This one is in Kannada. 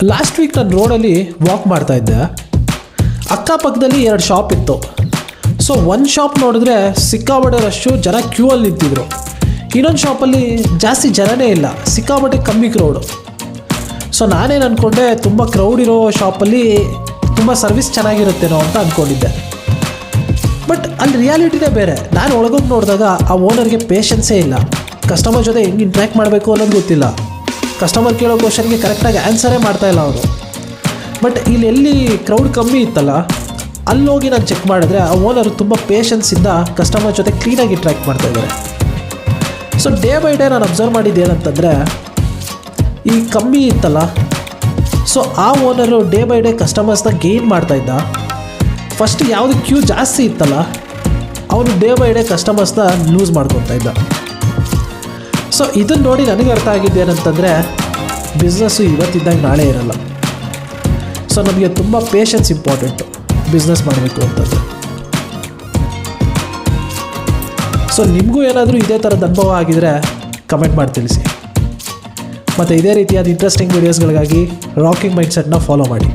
ಲಾಸ್ಟ್ ವೀಕ್ ನಾನು ರೋಡಲ್ಲಿ ವಾಕ್ ಮಾಡ್ತಾಯಿದ್ದೆ. ಅಕ್ಕಪಕ್ಕದಲ್ಲಿ 2 ಶಾಪ್ ಇತ್ತು. ಸೊ ಒಂದು ಶಾಪ್ ನೋಡಿದ್ರೆ ಸಿಕ್ಕಾಪಟ್ಟೆ ರಶ್ಶು, ಜನ ಕ್ಯೂ ಅಲ್ಲಿ ನಿಂತಿದ್ರು. ಇನ್ನೊಂದು ಶಾಪಲ್ಲಿ ಜಾಸ್ತಿ ಜನನೇ ಇಲ್ಲ, ಸಿಕ್ಕಾಪಟ್ಟೆ ಕಮ್ಮಿ ಕ್ರೌಡು. ಸೊ ನಾನೇನು ಅಂದ್ಕೊಂಡೆ, ತುಂಬ ಕ್ರೌಡ್ ಇರೋ ಶಾಪಲ್ಲಿ ತುಂಬ ಸರ್ವಿಸ್ ಚೆನ್ನಾಗಿರುತ್ತೇನೋ ಅಂತ ಅಂದ್ಕೊಂಡಿದ್ದೆ. ಬಟ್ ಅಲ್ಲಿ ರಿಯಾಲಿಟಿನೇ ಬೇರೆ. ನಾನು ಒಳಗೋಗಿ ನೋಡಿದಾಗ ಆ ಓನರ್ಗೆ ಪೇಷನ್ಸೇ ಇಲ್ಲ. ಕಸ್ಟಮರ್ ಜೊತೆ ಹೆಂಗೆ ಇಂಟ್ರ್ಯಾಕ್ಟ್ ಮಾಡಬೇಕು ಅನ್ನೋದು ಗೊತ್ತಿಲ್ಲ. ಕಸ್ಟಮರ್ ಕೇಳೋ ಕ್ವಶನ್ಗೆ ಕರೆಕ್ಟಾಗಿ ಆನ್ಸರೇ ಮಾಡ್ತಾಯಿಲ್ಲ ಅವರು. ಬಟ್ ಇಲ್ಲಿ ಎಲ್ಲಿ ಕ್ರೌಡ್ ಕಮ್ಮಿ ಇತ್ತಲ್ಲ, ಅಲ್ಲೋಗಿ ನಾನು ಚೆಕ್ ಮಾಡಿದ್ರೆ ಆ ಓನರು ತುಂಬ ಪೇಷನ್ಸಿಂದ ಕಸ್ಟಮರ್ ಜೊತೆ ಕ್ಲೀನಾಗಿ ಇಂಟ್ರ್ಯಾಕ್ಟ್ ಮಾಡ್ತಾಯಿದ್ದಾರೆ. ಸೊ ಡೇ ಬೈ ಡೇ ನಾನು ಅಬ್ಸರ್ವ್ ಮಾಡಿದ್ದು ಏನಂತಂದರೆ, ಈ ಕಮ್ಮಿ ಇತ್ತಲ್ಲ, ಸೊ ಆ ಓನರು ಡೇ ಬೈ ಡೇ ಕಸ್ಟಮರ್ಸ್ನ ಗೇನ್ ಮಾಡ್ತಾಯಿದ್ದ. ಫಸ್ಟ್ ಯಾವುದು ಕ್ಯೂ ಜಾಸ್ತಿ ಇತ್ತಲ್ಲ, ಅವನು ಡೇ ಬೈ ಡೇ ಕಸ್ಟಮರ್ಸ್ನ ಲೂಸ್ ಮಾಡ್ಕೊತಾ ಇದ್ದ. ಸೊ ಇದನ್ನು ನೋಡಿ ನನಗೆ ಅರ್ಥ ಆಗಿದ್ದು ಏನಂತಂದರೆ, ಬಿಸ್ನೆಸ್ಸು ಇವತ್ತಿದ್ದಾಗ ನಾಳೆ ಇರಲ್ಲ. ಸೊ ನಮಗೆ ತುಂಬ ಪೇಷನ್ಸ್ ಇಂಪಾರ್ಟೆಂಟು ಬಿಸ್ನೆಸ್ ಮಾಡಬೇಕು ಅಂತಂದರೆ. ಸೊ ನಿಮಗೂ ಏನಾದರೂ ಇದೇ ಥರದ ಅನುಭವ ಆಗಿದರೆ ಕಮೆಂಟ್ ಮಾಡಿ ತಿಳಿಸಿ. ಮತ್ತು ಇದೇ ರೀತಿಯಾದ ಇಂಟ್ರೆಸ್ಟಿಂಗ್ ವೀಡಿಯೋಸ್ಗಳಿಗಾಗಿ ರಾಕಿಂಗ್ ಮೈಂಡ್ಸೆಟ್ನ ಫಾಲೋ ಮಾಡಿ.